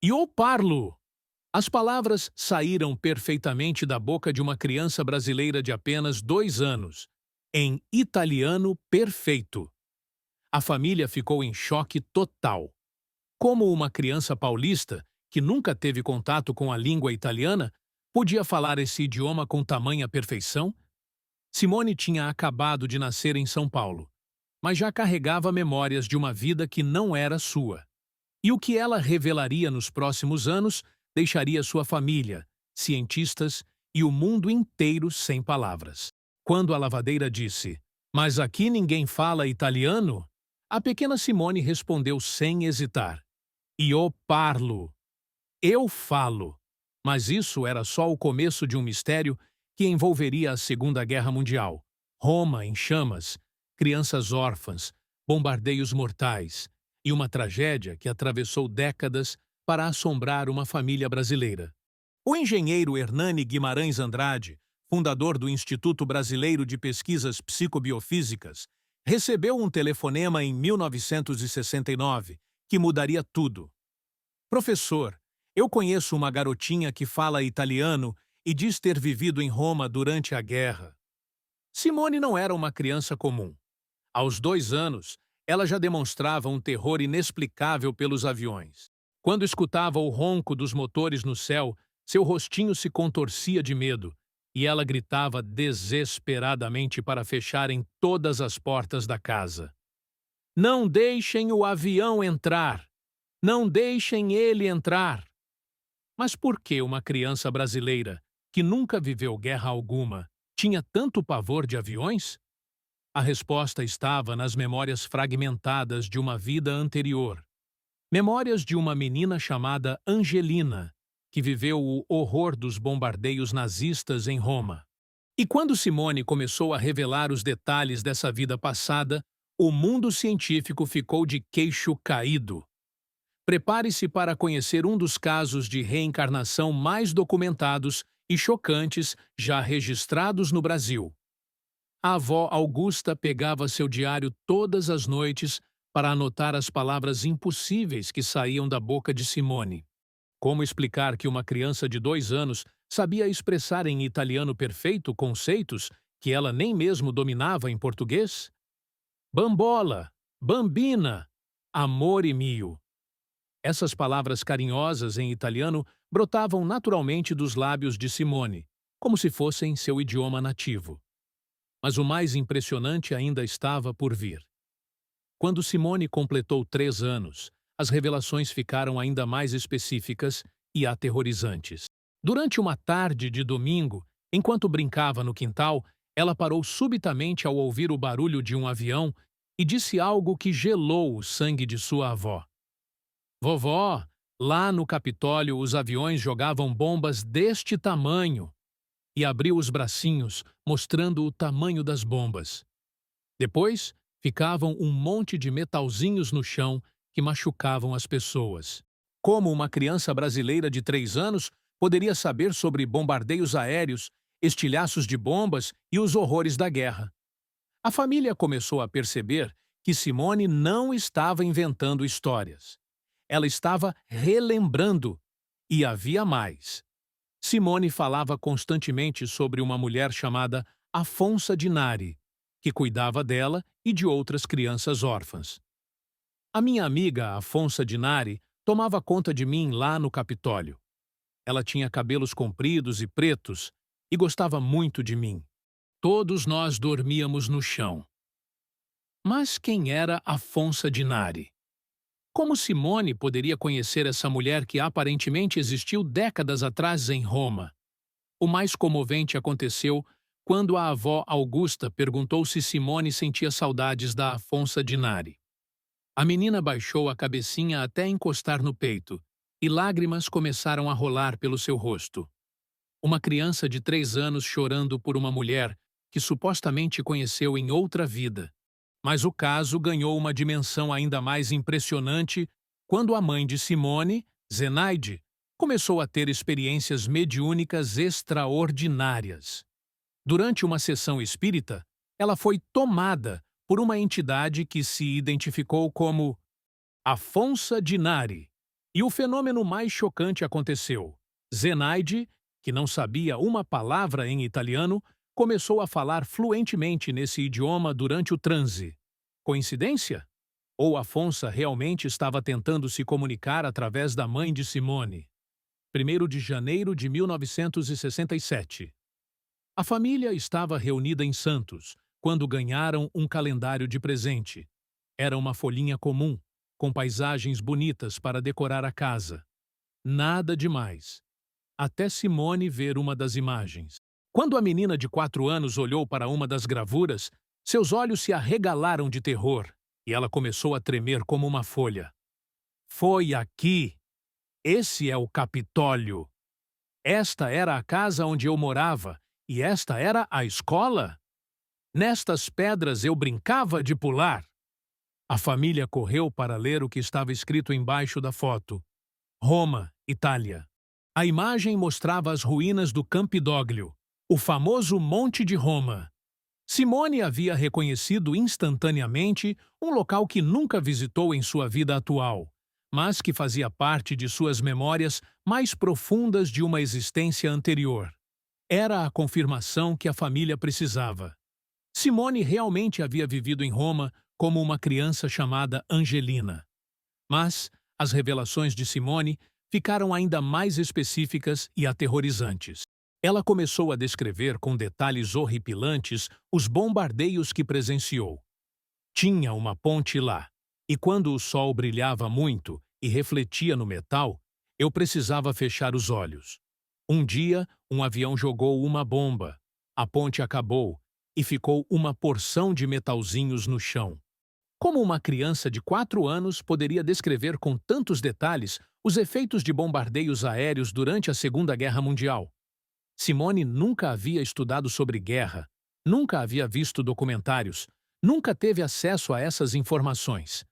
Eu parlo! As palavras saíram perfeitamente da boca de uma criança brasileira de apenas 2 anos, em italiano perfeito. A família ficou em choque total. Como uma criança paulista, que nunca teve contato com a língua italiana, podia falar esse idioma com tamanha perfeição? Simone tinha acabado de nascer em São Paulo, mas já carregava memórias de uma vida que não era sua. E o que ela revelaria nos próximos anos deixaria sua família, cientistas e o mundo inteiro sem palavras. Quando a lavadeira disse: "Mas aqui ninguém fala italiano?", a pequena Simone respondeu sem hesitar: "Io parlo." Eu falo. Mas isso era só o começo de um mistério que envolveria a Segunda Guerra Mundial. Roma em chamas, crianças órfãs, bombardeios mortais e uma tragédia que atravessou décadas para assombrar uma família brasileira. O engenheiro Hernani Guimarães Andrade, fundador do Instituto Brasileiro de Pesquisas Psicobiofísicas, recebeu um telefonema em 1969 que mudaria tudo. "Professor, eu conheço uma garotinha que fala italiano e diz ter vivido em Roma durante a guerra." Simone não era uma criança comum. Aos 2 anos, ela já demonstrava um terror inexplicável pelos aviões. Quando escutava o ronco dos motores no céu, seu rostinho se contorcia de medo e ela gritava desesperadamente para fecharem todas as portas da casa. "Não deixem o avião entrar! Não deixem ele entrar!" Mas por que uma criança brasileira, que nunca viveu guerra alguma, tinha tanto pavor de aviões? A resposta estava nas memórias fragmentadas de uma vida anterior. Memórias de uma menina chamada Angelina, que viveu o horror dos bombardeios nazistas em Roma. E quando Simone começou a revelar os detalhes dessa vida passada, o mundo científico ficou de queixo caído. Prepare-se para conhecer um dos casos de reencarnação mais documentados e chocantes já registrados no Brasil. A avó Augusta pegava seu diário todas as noites para anotar as palavras impossíveis que saíam da boca de Simone. Como explicar que uma criança de 2 anos sabia expressar em italiano perfeito conceitos que ela nem mesmo dominava em português? Bambola, bambina, amore mio. Essas palavras carinhosas em italiano brotavam naturalmente dos lábios de Simone, como se fossem seu idioma nativo. Mas o mais impressionante ainda estava por vir. Quando Simone completou 3 anos, as revelações ficaram ainda mais específicas e aterrorizantes. Durante uma tarde de domingo, enquanto brincava no quintal, ela parou subitamente ao ouvir o barulho de um avião e disse algo que gelou o sangue de sua avó. "Vovó, lá no Capitólio os aviões jogavam bombas deste tamanho." E abriu os bracinhos, mostrando o tamanho das bombas. Depois, ficavam um monte de metalzinhos no chão que machucavam as pessoas. Como uma criança brasileira de 3 anos poderia saber sobre bombardeios aéreos, estilhaços de bombas e os horrores da guerra? A família começou a perceber que Simone não estava inventando histórias. Ela estava relembrando. E havia mais. Simone falava constantemente sobre uma mulher chamada Afonsa Dinari, que cuidava dela e de outras crianças órfãs. A minha amiga Afonsa Dinari tomava conta de mim lá no Capitólio. Ela tinha cabelos compridos e pretos e gostava muito de mim. Todos nós dormíamos no chão. Mas quem era Afonsa Dinari? Como Simone poderia conhecer essa mulher que aparentemente existiu décadas atrás em Roma? O mais comovente aconteceu quando a avó Augusta perguntou se Simone sentia saudades da Afonsa Dinari. A menina baixou a cabecinha até encostar no peito, e lágrimas começaram a rolar pelo seu rosto. Uma criança de 3 anos chorando por uma mulher que supostamente conheceu em outra vida. Mas o caso ganhou uma dimensão ainda mais impressionante quando a mãe de Simone, Zenaide, começou a ter experiências mediúnicas extraordinárias. Durante uma sessão espírita, ela foi tomada por uma entidade que se identificou como Afonsa Dinari E o fenômeno mais chocante aconteceu. Zenaide, que não sabia uma palavra em italiano, começou a falar fluentemente nesse idioma durante o transe. Coincidência? Ou Afonso realmente estava tentando se comunicar através da mãe de Simone? 1º de janeiro de 1967. A família estava reunida em Santos, quando ganharam um calendário de presente. Era uma folhinha comum, com paisagens bonitas para decorar a casa. Nada demais. Até Simone ver uma das imagens. Quando a menina de 4 anos olhou para uma das gravuras, seus olhos se arregalaram de terror e ela começou a tremer como uma folha. Foi aqui! Esse é o Capitólio! Esta era a casa onde eu morava e esta era a escola? Nestas pedras eu brincava de pular. A família correu para ler o que estava escrito embaixo da foto. Roma, Itália. A imagem mostrava as ruínas do Campidoglio, o famoso Monte de Roma. Simone havia reconhecido instantaneamente um local que nunca visitou em sua vida atual, mas que fazia parte de suas memórias mais profundas de uma existência anterior. Era a confirmação que a família precisava. Simone realmente havia vivido em Roma como uma criança chamada Angelina. Mas as revelações de Simone ficaram ainda mais específicas e aterrorizantes. Ela começou a descrever com detalhes horripilantes os bombardeios que presenciou. Tinha uma ponte lá, e quando o sol brilhava muito e refletia no metal, eu precisava fechar os olhos. Um dia, um avião jogou uma bomba. A ponte acabou e ficou uma porção de metalzinhos no chão. Como uma criança de 4 anos poderia descrever com tantos detalhes os efeitos de bombardeios aéreos durante a Segunda Guerra Mundial? Simone nunca havia estudado sobre guerra, nunca havia visto documentários, nunca teve acesso a essas informações.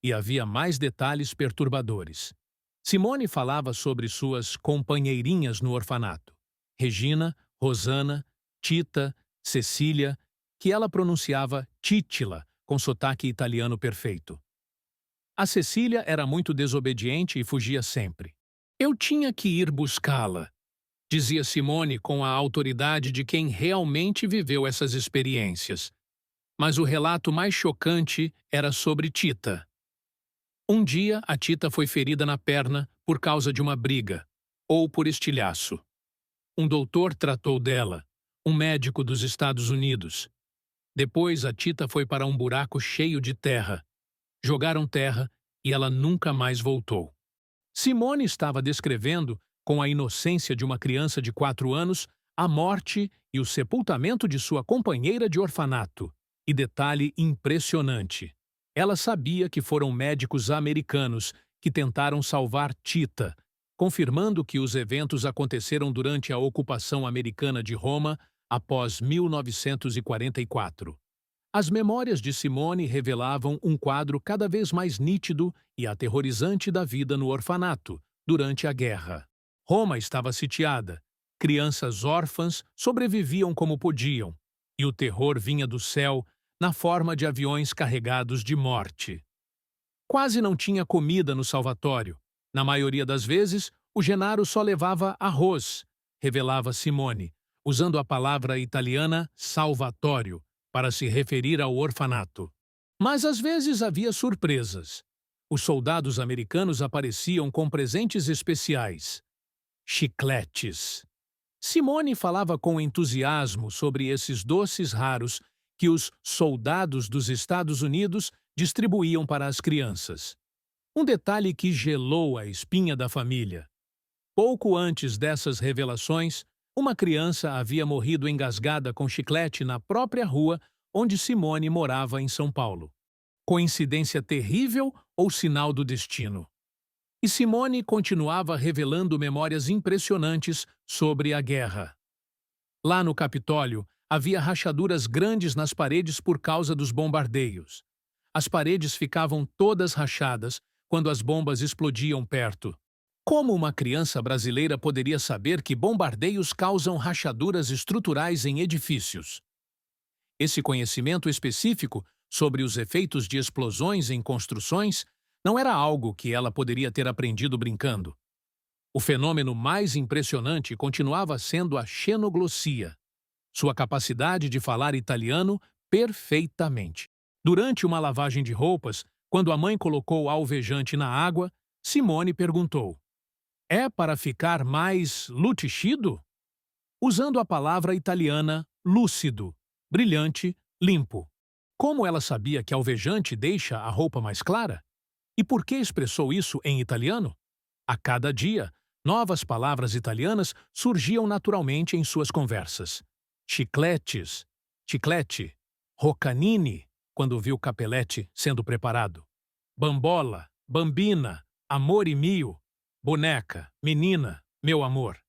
E havia mais detalhes perturbadores. Simone falava sobre suas companheirinhas no orfanato. Regina, Rosana, Tita, Cecília, que ela pronunciava Títila, com sotaque italiano perfeito. A Cecília era muito desobediente e fugia sempre. Eu tinha que ir buscá-la, dizia Simone com a autoridade de quem realmente viveu essas experiências. Mas o relato mais chocante era sobre Tita. Um dia, a Tita foi ferida na perna por causa de uma briga, ou por estilhaço. Um doutor tratou dela, um médico dos Estados Unidos. Depois, a Tita foi para um buraco cheio de terra. Jogaram terra e ela nunca mais voltou. Simone estava descrevendo, com a inocência de uma criança de 4 anos, a morte e o sepultamento de sua companheira de orfanato. E detalhe impressionante. Ela sabia que foram médicos americanos que tentaram salvar Tita, confirmando que os eventos aconteceram durante a ocupação americana de Roma após 1944. As memórias de Simone revelavam um quadro cada vez mais nítido e aterrorizante da vida no orfanato, durante a guerra. Roma estava sitiada, crianças órfãs sobreviviam como podiam, e o terror vinha do céu na forma de aviões carregados de morte. Quase não tinha comida no Salvatório. Na maioria das vezes, o Genaro só levava arroz, revelava Simone, usando a palavra italiana salvatório para se referir ao orfanato. Mas às vezes havia surpresas. Os soldados americanos apareciam com presentes especiais. Chicletes. Simone falava com entusiasmo sobre esses doces raros que os soldados dos Estados Unidos distribuíam para as crianças. Um detalhe que gelou a espinha da família. Pouco antes dessas revelações, uma criança havia morrido engasgada com chiclete na própria rua onde Simone morava em São Paulo. Coincidência terrível ou sinal do destino? E Simone continuava revelando memórias impressionantes sobre a guerra. Lá no Capitólio, havia rachaduras grandes nas paredes por causa dos bombardeios. As paredes ficavam todas rachadas quando as bombas explodiam perto. Como uma criança brasileira poderia saber que bombardeios causam rachaduras estruturais em edifícios? Esse conhecimento específico sobre os efeitos de explosões em construções Não era algo que ela poderia ter aprendido brincando. O fenômeno mais impressionante continuava sendo a xenoglossia, sua capacidade de falar italiano perfeitamente. Durante uma lavagem de roupas, quando a mãe colocou alvejante na água, Simone perguntou: "É para ficar mais lúcido?" Usando a palavra italiana lúcido, brilhante, limpo. Como ela sabia que alvejante deixa a roupa mais clara? E por que expressou isso em italiano? A cada dia, novas palavras italianas surgiam naturalmente em suas conversas. Chicletes, chiclete, roccanini, quando viu capelete sendo preparado. Bambola, bambina, amore mio, boneca, menina, meu amor.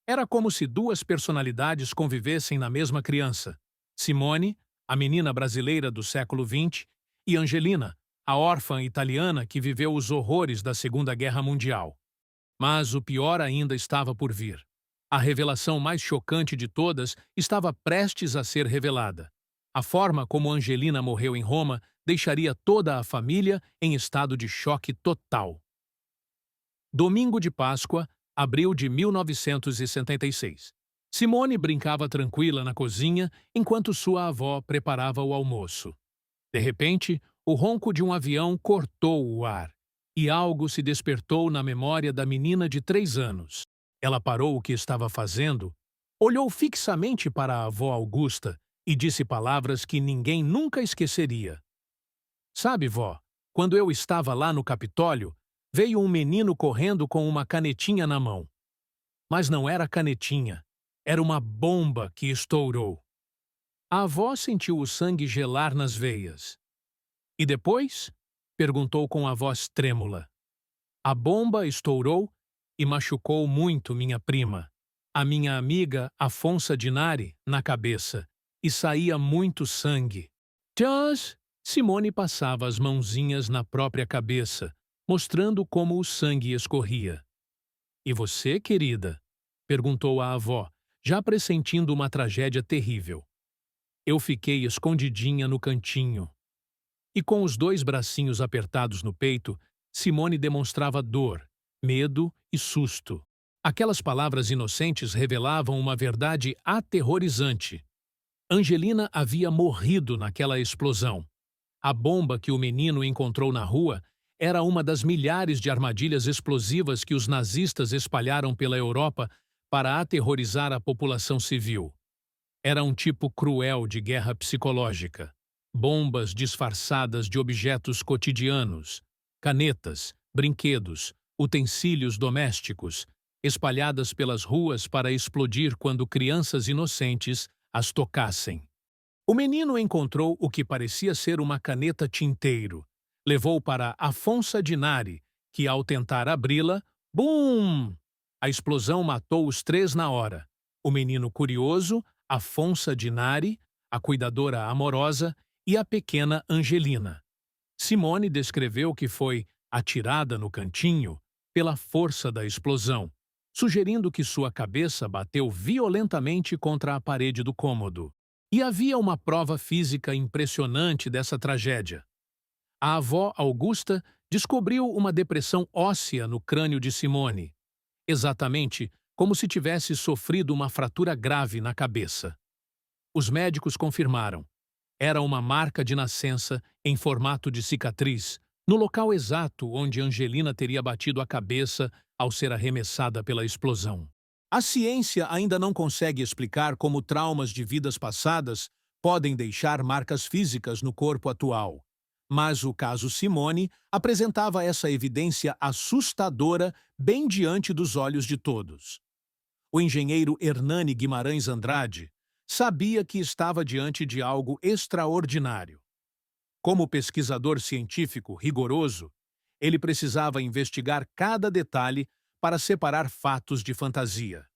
Era como se duas personalidades convivessem na mesma criança. Simone, a menina brasileira do século XX, e Angelina, a órfã italiana que viveu os horrores da Segunda Guerra Mundial. Mas o pior ainda estava por vir. A revelação mais chocante de todas estava prestes a ser revelada. A forma como Angelina morreu em Roma deixaria toda a família em estado de choque total. Domingo de Páscoa, abril de 1976. Simone brincava tranquila na cozinha enquanto sua avó preparava o almoço. De repente, o ronco de um avião cortou o ar, e algo se despertou na memória da menina de 3 anos. Ela parou o que estava fazendo, olhou fixamente para a avó Augusta e disse palavras que ninguém nunca esqueceria. "Sabe, vó, quando eu estava lá no Capitólio, veio um menino correndo com uma canetinha na mão. Mas não era canetinha, era uma bomba que estourou." A avó sentiu o sangue gelar nas veias. "E depois?" perguntou com a voz trêmula. "A bomba estourou e machucou muito minha prima, a minha amiga Afonsa Dinari, na cabeça, e saía muito sangue." Tchãs! Simone passava as mãozinhas na própria cabeça, mostrando como o sangue escorria. "E você, querida?" perguntou a avó, já pressentindo uma tragédia terrível. "Eu fiquei escondidinha no cantinho." E com os 2 bracinhos apertados no peito, Simone demonstrava dor, medo e susto. Aquelas palavras inocentes revelavam uma verdade aterrorizante. Angelina havia morrido naquela explosão. A bomba que o menino encontrou na rua era uma das milhares de armadilhas explosivas que os nazistas espalharam pela Europa para aterrorizar a população civil. Era um tipo cruel de guerra psicológica. Bombas disfarçadas de objetos cotidianos, canetas, brinquedos, utensílios domésticos, espalhadas pelas ruas para explodir quando crianças inocentes as tocassem. O menino encontrou o que parecia ser uma caneta tinteiro. Levou para Afonsa Dinari, que ao tentar abri-la, bum! A explosão matou os 3 na hora. O menino curioso, Afonsa Dinari, a cuidadora amorosa e a pequena Angelina. Simone descreveu que foi atirada no cantinho pela força da explosão, sugerindo que sua cabeça bateu violentamente contra a parede do cômodo. E havia uma prova física impressionante dessa tragédia. A avó Augusta descobriu uma depressão óssea no crânio de Simone, exatamente como se tivesse sofrido uma fratura grave na cabeça. Os médicos confirmaram. Era uma marca de nascença em formato de cicatriz, no local exato onde Angelina teria batido a cabeça ao ser arremessada pela explosão. A ciência ainda não consegue explicar como traumas de vidas passadas podem deixar marcas físicas no corpo atual. Mas o caso Simone apresentava essa evidência assustadora bem diante dos olhos de todos. O engenheiro Hernani Guimarães Andrade sabia que estava diante de algo extraordinário. Como pesquisador científico rigoroso, ele precisava investigar cada detalhe para separar fatos de fantasia.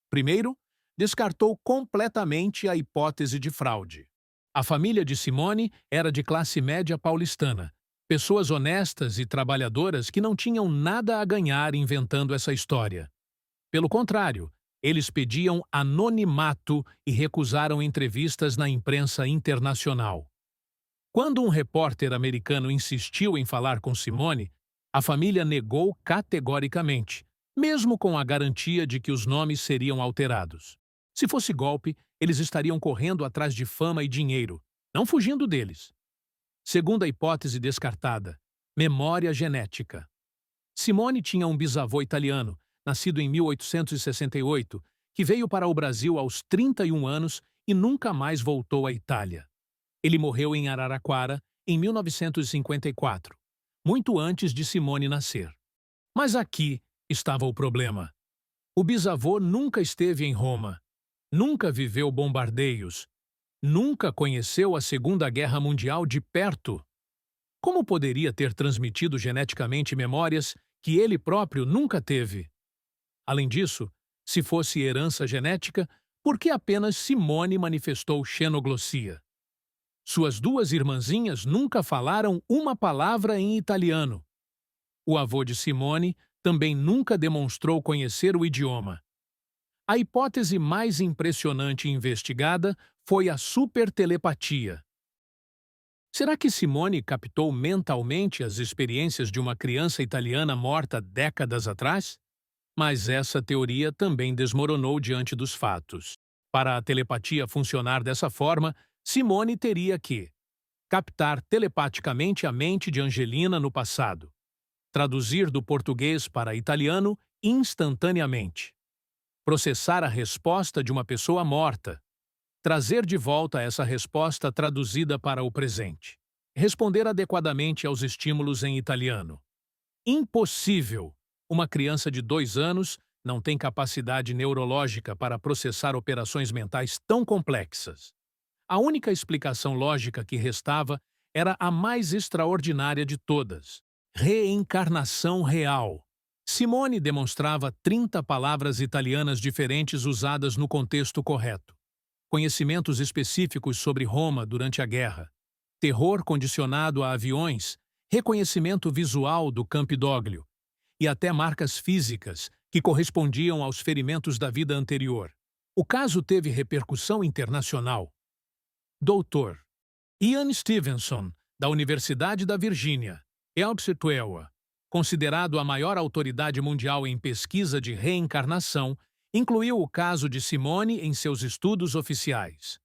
Primeiro, descartou completamente a hipótese de fraude. A família de Simone era de classe média paulistana, pessoas honestas e trabalhadoras que não tinham nada a ganhar inventando essa história. Pelo contrário, eles pediam anonimato e recusaram entrevistas na imprensa internacional. Quando um repórter americano insistiu em falar com Simone, a família negou categoricamente, mesmo com a garantia de que os nomes seriam alterados. Se fosse golpe, eles estariam correndo atrás de fama e dinheiro, não fugindo deles. Segunda hipótese descartada: memória genética. Simone tinha um bisavô italiano, nascido em 1868, que veio para o Brasil aos 31 anos e nunca mais voltou à Itália. Ele morreu em Araraquara em 1954, muito antes de Simone nascer. Mas aqui estava o problema. O bisavô nunca esteve em Roma, nunca viveu bombardeios, nunca conheceu a Segunda Guerra Mundial de perto. Como poderia ter transmitido geneticamente memórias que ele próprio nunca teve? Além disso, se fosse herança genética, por que apenas Simone manifestou xenoglossia? Suas duas irmãzinhas nunca falaram uma palavra em italiano. O avô de Simone também nunca demonstrou conhecer o idioma. A hipótese mais impressionante investigada foi a supertelepatia. Será que Simone captou mentalmente as experiências de uma criança italiana morta décadas atrás? Mas essa teoria também desmoronou diante dos fatos. Para a telepatia funcionar dessa forma, Simone teria que captar telepaticamente a mente de Angelina no passado, traduzir do português para italiano instantaneamente, processar a resposta de uma pessoa morta, trazer de volta essa resposta traduzida para o presente, responder adequadamente aos estímulos em italiano. Impossível! Uma criança de 2 anos não tem capacidade neurológica para processar operações mentais tão complexas. A única explicação lógica que restava era a mais extraordinária de todas: reencarnação real. Simone demonstrava 30 palavras italianas diferentes usadas no contexto correto. Conhecimentos específicos sobre Roma durante a guerra, terror condicionado a aviões, reconhecimento visual do Campidoglio e até marcas físicas que correspondiam aos ferimentos da vida anterior. O caso teve repercussão internacional. Dr. Ian Stevenson, da Universidade da Virgínia, Elsevier, considerado a maior autoridade mundial em pesquisa de reencarnação, incluiu o caso de Simone em seus estudos oficiais.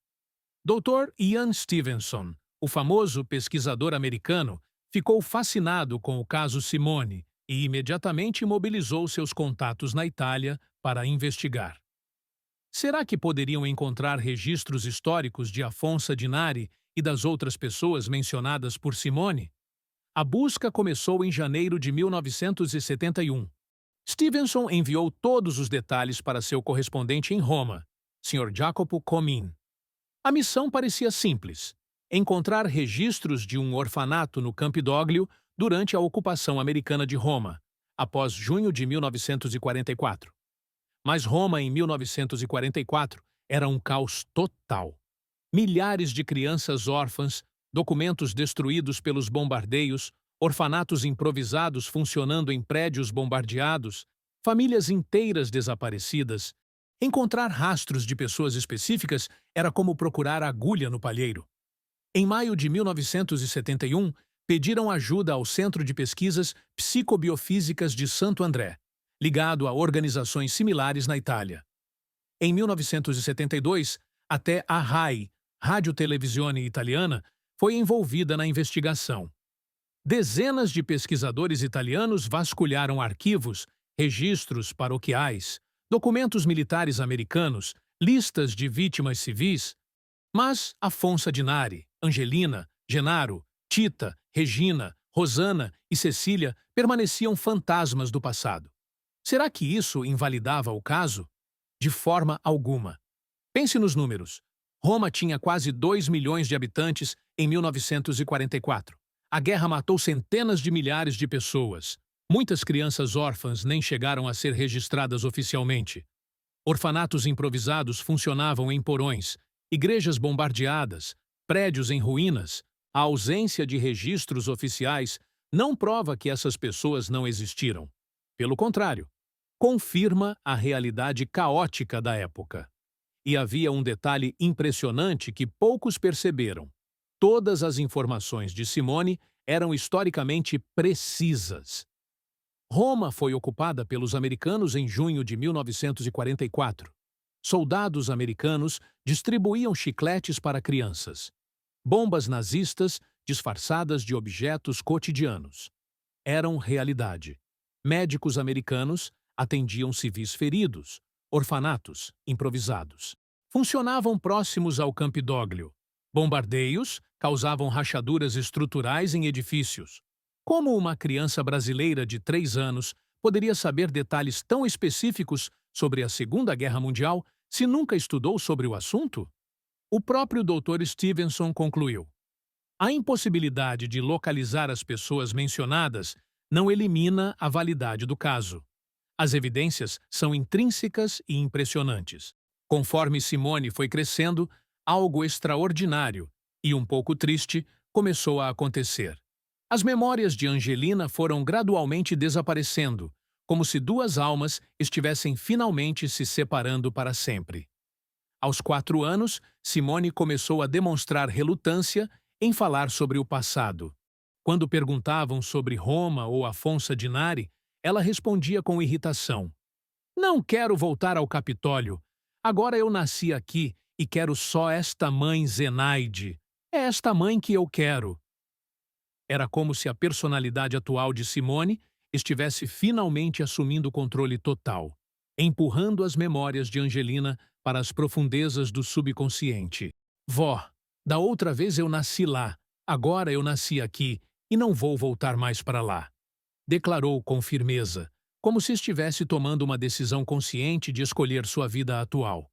Dr. Ian Stevenson, o famoso pesquisador americano, ficou fascinado com o caso Simone e imediatamente mobilizou seus contatos na Itália para investigar. Será que poderiam encontrar registros históricos de Afonso Dinari e das outras pessoas mencionadas por Simone? A busca começou em janeiro de 1971. Stevenson enviou todos os detalhes para seu correspondente em Roma, Sr. Jacopo Comin. A missão parecia simples: encontrar registros de um orfanato no Campidoglio durante a ocupação americana de Roma, após junho de 1944. Mas Roma, em 1944, era um caos total. Milhares de crianças órfãs, documentos destruídos pelos bombardeios, orfanatos improvisados funcionando em prédios bombardeados, famílias inteiras desaparecidas. Encontrar rastros de pessoas específicas era como procurar agulha no palheiro. Em maio de 1971, pediram ajuda ao Centro de Pesquisas Psicobiofísicas de Santo André, ligado a organizações similares na Itália. Em 1972, até a RAI, Radiotelevisione Italiana, foi envolvida na investigação. Dezenas de pesquisadores italianos vasculharam arquivos, registros paroquiais, documentos militares americanos, listas de vítimas civis, mas Afonso Dinari, Angelina, Genaro, Tita, Regina, Rosana e Cecília permaneciam fantasmas do passado. Será que isso invalidava o caso? De forma alguma. Pense nos números. Roma tinha quase 2 milhões de habitantes em 1944. A guerra matou centenas de milhares de pessoas. Muitas crianças órfãs nem chegaram a ser registradas oficialmente. Orfanatos improvisados funcionavam em porões, igrejas bombardeadas, prédios em ruínas. A ausência de registros oficiais não prova que essas pessoas não existiram. Pelo contrário, confirma a realidade caótica da época. E havia um detalhe impressionante que poucos perceberam. Todas as informações de Simone eram historicamente precisas. Roma foi ocupada pelos americanos em junho de 1944. Soldados americanos distribuíam chicletes para crianças. Bombas nazistas, disfarçadas de objetos cotidianos, eram realidade. Médicos americanos atendiam civis feridos, orfanatos improvisados. Funcionavam próximos ao Campidoglio. Bombardeios causavam rachaduras estruturais em edifícios. Como uma criança brasileira de 3 anos poderia saber detalhes tão específicos sobre a Segunda Guerra Mundial se nunca estudou sobre o assunto? O próprio Dr. Stevenson concluiu: a impossibilidade de localizar as pessoas mencionadas não elimina a validade do caso. As evidências são intrínsecas e impressionantes. Conforme Simone foi crescendo, algo extraordinário e um pouco triste começou a acontecer. As memórias de Angelina foram gradualmente desaparecendo, como se duas almas estivessem finalmente se separando para sempre. Aos 4 anos, Simone começou a demonstrar relutância em falar sobre o passado. Quando perguntavam sobre Roma ou Afonso Dinari, ela respondia com irritação: "Não quero voltar ao Capitólio. Agora eu nasci aqui e quero só esta mãe Zenaide. É esta mãe que eu quero." Era como se a personalidade atual de Simone estivesse finalmente assumindo o controle total, empurrando as memórias de Angelina para as profundezas do subconsciente. "Vó, da outra vez eu nasci lá, agora eu nasci aqui e não vou voltar mais para lá", declarou com firmeza, como se estivesse tomando uma decisão consciente de escolher sua vida atual.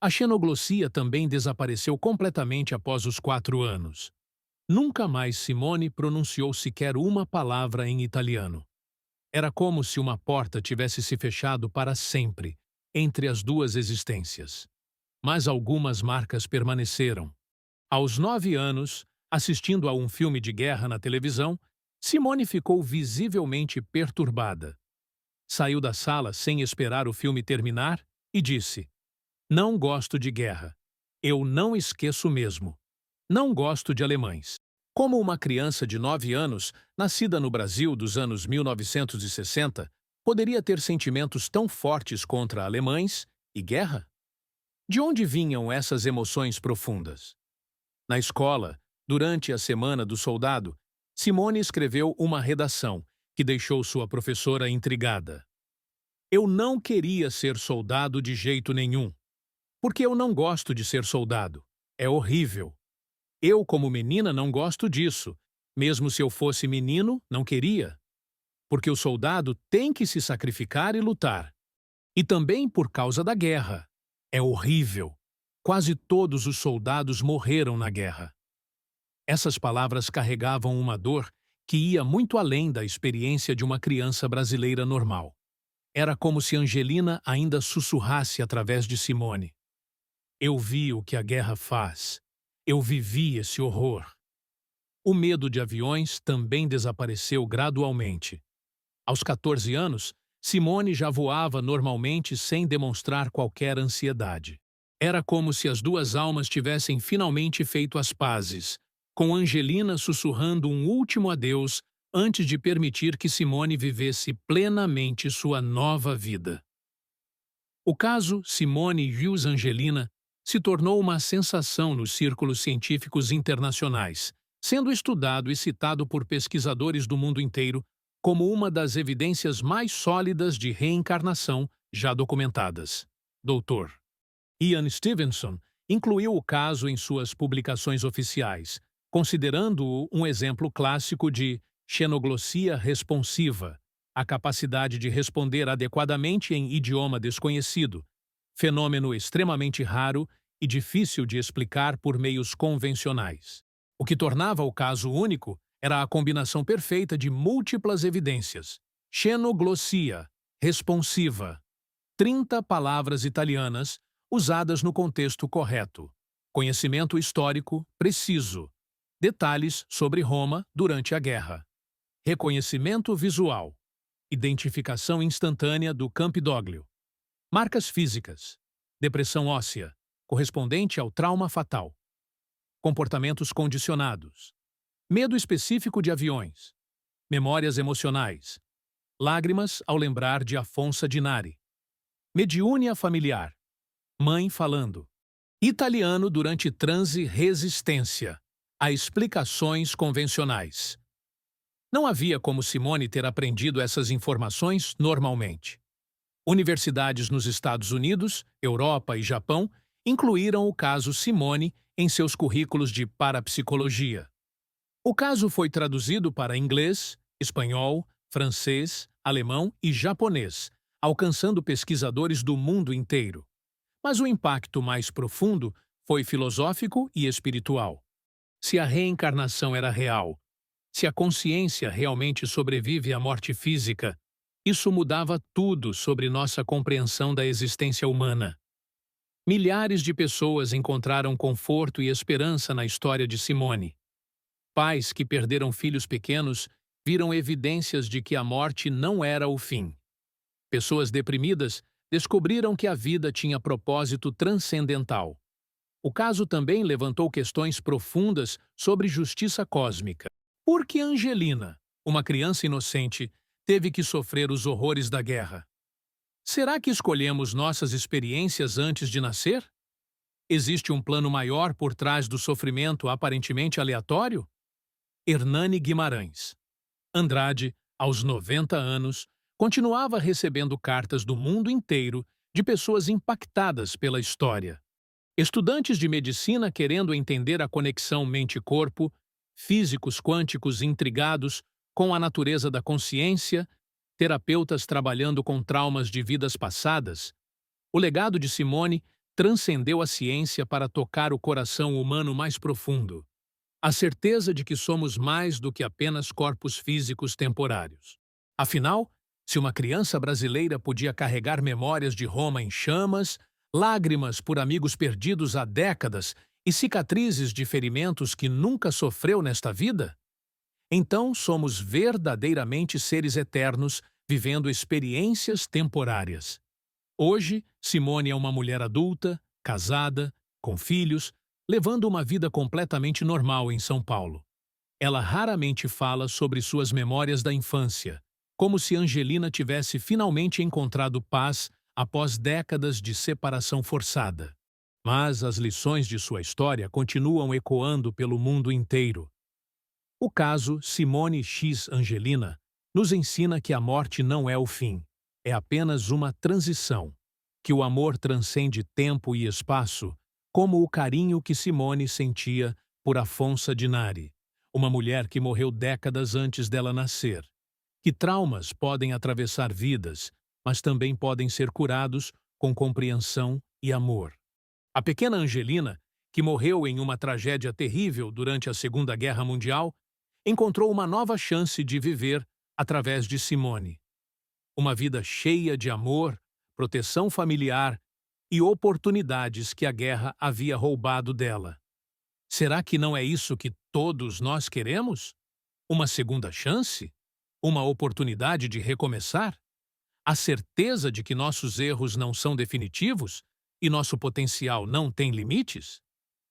A xenoglossia também desapareceu completamente após os 4 anos. Nunca mais Simone pronunciou sequer uma palavra em italiano. Era como se uma porta tivesse se fechado para sempre entre as duas existências. Mas algumas marcas permaneceram. Aos 9 anos, assistindo a um filme de guerra na televisão, Simone ficou visivelmente perturbada. Saiu da sala sem esperar o filme terminar e disse: "Não gosto de guerra. Eu não esqueço mesmo. Não gosto de alemães." Como uma criança de 9 anos, nascida no Brasil dos anos 1960, poderia ter sentimentos tão fortes contra alemães e guerra? De onde vinham essas emoções profundas? Na escola, durante a Semana do Soldado, Simone escreveu uma redação que deixou sua professora intrigada. "Eu não queria ser soldado de jeito nenhum, porque eu não gosto de ser soldado. É horrível. Eu, como menina, não gosto disso. Mesmo se eu fosse menino, não queria. Porque o soldado tem que se sacrificar e lutar. E também por causa da guerra. É horrível. Quase todos os soldados morreram na guerra." Essas palavras carregavam uma dor que ia muito além da experiência de uma criança brasileira normal. Era como se Angelina ainda sussurrasse através de Simone: "Eu vi o que a guerra faz. Eu vivi esse horror." O medo de aviões também desapareceu gradualmente. Aos 14 anos, Simone já voava normalmente sem demonstrar qualquer ansiedade. Era como se as duas almas tivessem finalmente feito as pazes, com Angelina sussurrando um último adeus antes de permitir que Simone vivesse plenamente sua nova vida. O caso Simone Hughes Angelina se tornou uma sensação nos círculos científicos internacionais, sendo estudado e citado por pesquisadores do mundo inteiro como uma das evidências mais sólidas de reencarnação já documentadas. Dr. Ian Stevenson incluiu o caso em suas publicações oficiais, considerando-o um exemplo clássico de xenoglossia responsiva, a capacidade de responder adequadamente em idioma desconhecido, fenômeno extremamente raro e difícil de explicar por meios convencionais. O que tornava o caso único era a combinação perfeita de múltiplas evidências: xenoglossia responsiva, 30 palavras italianas usadas no contexto correto, conhecimento histórico preciso, detalhes sobre Roma durante a guerra, reconhecimento visual, identificação instantânea do Campidoglio, marcas físicas, depressão óssea, correspondente ao trauma fatal. comportamentos condicionados, medo específico de aviões, memórias emocionais, lágrimas ao lembrar de Afonso Dinari, mediúnia familiar, mãe falando, italiano durante transe resistência a explicações convencionais. Não havia como Simone ter aprendido essas informações normalmente. Universidades nos Estados Unidos, Europa e Japão incluíram o caso Simone em seus currículos de parapsicologia. O caso foi traduzido para inglês, espanhol, francês, alemão e japonês, alcançando pesquisadores do mundo inteiro. Mas o impacto mais profundo foi filosófico e espiritual. Se a reencarnação era real, se a consciência realmente sobrevive à morte física, isso mudava tudo sobre nossa compreensão da existência humana. Milhares de pessoas encontraram conforto e esperança na história de Simone. Pais que perderam filhos pequenos viram evidências de que a morte não era o fim. Pessoas deprimidas descobriram que a vida tinha propósito transcendental. O caso também levantou questões profundas sobre justiça cósmica. Por que Angelina, uma criança inocente, teve que sofrer os horrores da guerra? Será que escolhemos nossas experiências antes de nascer? Existe um plano maior por trás do sofrimento aparentemente aleatório? Hernani Guimarães Andrade, aos 90 anos, continuava recebendo cartas do mundo inteiro de pessoas impactadas pela história. Estudantes de medicina querendo entender a conexão mente-corpo, físicos quânticos intrigados com a natureza da consciência, terapeutas trabalhando com traumas de vidas passadas. O legado de Simone transcendeu a ciência para tocar o coração humano mais profundo. A certeza de que somos mais do que apenas corpos físicos temporários. Afinal, se uma criança brasileira podia carregar memórias de Roma em chamas, lágrimas por amigos perdidos há décadas e cicatrizes de ferimentos que nunca sofreu nesta vida, então somos verdadeiramente seres eternos vivendo experiências temporárias. Hoje, Simone é uma mulher adulta, casada, com filhos, levando uma vida completamente normal em São Paulo. Ela raramente fala sobre suas memórias da infância, como se Angelina tivesse finalmente encontrado paz após décadas de separação forçada. Mas as lições de sua história continuam ecoando pelo mundo inteiro. O caso Simone X Angelina nos ensina que a morte não é o fim, é apenas uma transição, que o amor transcende tempo e espaço, como o carinho que Simone sentia por Afonso Dinari, uma mulher que morreu décadas antes dela nascer. Que traumas podem atravessar vidas, mas também podem ser curados com compreensão e amor. A pequena Angelina, que morreu em uma tragédia terrível durante a Segunda Guerra Mundial, encontrou uma nova chance de viver através de Simone. Uma vida cheia de amor, proteção familiar e oportunidades que a guerra havia roubado dela. Será que não é isso que todos nós queremos? Uma segunda chance? Uma oportunidade de recomeçar? A certeza de que nossos erros não são definitivos e nosso potencial não tem limites?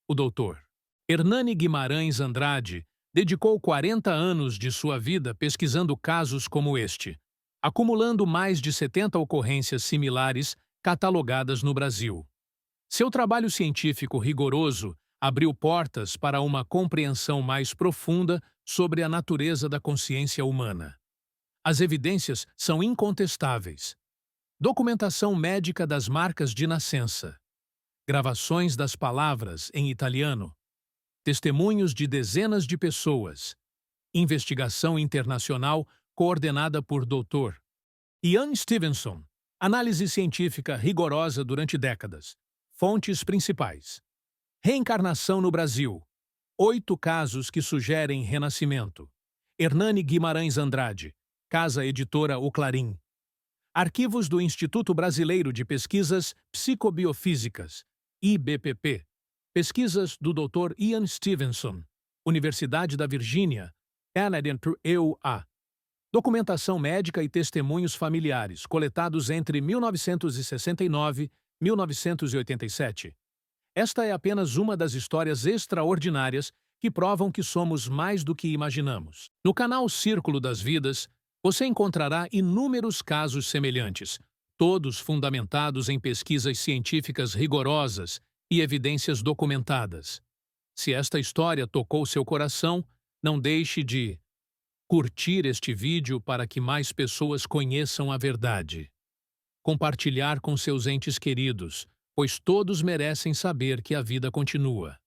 O doutor Hernani Guimarães Andrade dedicou 40 anos de sua vida pesquisando casos como este, acumulando mais de 70 ocorrências similares catalogadas no Brasil. Seu trabalho científico rigoroso abriu portas para uma compreensão mais profunda sobre a natureza da consciência humana. As evidências são incontestáveis. Documentação médica das marcas de nascença. Gravações das palavras em italiano. Testemunhos de dezenas de pessoas. Investigação internacional coordenada por Dr. Ian Stevenson. Análise científica rigorosa durante décadas. Fontes principais. Reencarnação no Brasil. 8 casos que sugerem renascimento. Hernani Guimarães Andrade. Casa Editora O Clarim. Arquivos do Instituto Brasileiro de Pesquisas Psicobiofísicas, IBPP. Pesquisas do Dr. Ian Stevenson, Universidade da Virgínia, EUA. Documentação médica e testemunhos familiares, coletados entre 1969 e 1987. Esta é apenas uma das histórias extraordinárias que provam que somos mais do que imaginamos. No canal Círculo das Vidas, você encontrará inúmeros casos semelhantes, todos fundamentados em pesquisas científicas rigorosas e evidências documentadas. Se esta história tocou seu coração, não deixe de curtir este vídeo para que mais pessoas conheçam a verdade. Compartilhar com seus entes queridos, pois todos merecem saber que a vida continua.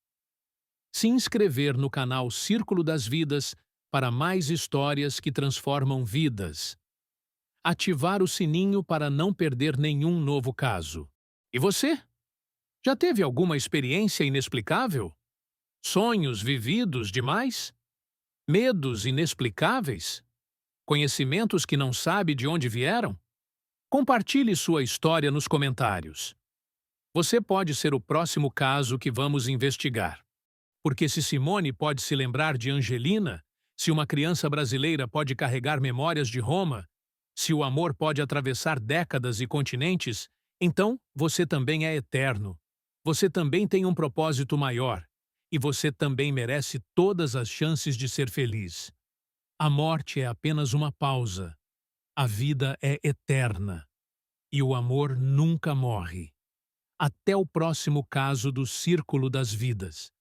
Se inscrever no canal Círculo das Vidas para mais histórias que transformam vidas. Ativar o sininho para não perder nenhum novo caso. E você? Já teve alguma experiência inexplicável? Sonhos vividos demais? Medos inexplicáveis? Conhecimentos que não sabe de onde vieram? Compartilhe sua história nos comentários. Você pode ser o próximo caso que vamos investigar. Porque se Simone pode se lembrar de Angelina, se uma criança brasileira pode carregar memórias de Roma, se o amor pode atravessar décadas e continentes, então você também é eterno. Você também tem um propósito maior. E você também merece todas as chances de ser feliz. A morte é apenas uma pausa. A vida é eterna. E o amor nunca morre. Até o próximo caso do Círculo das Vidas.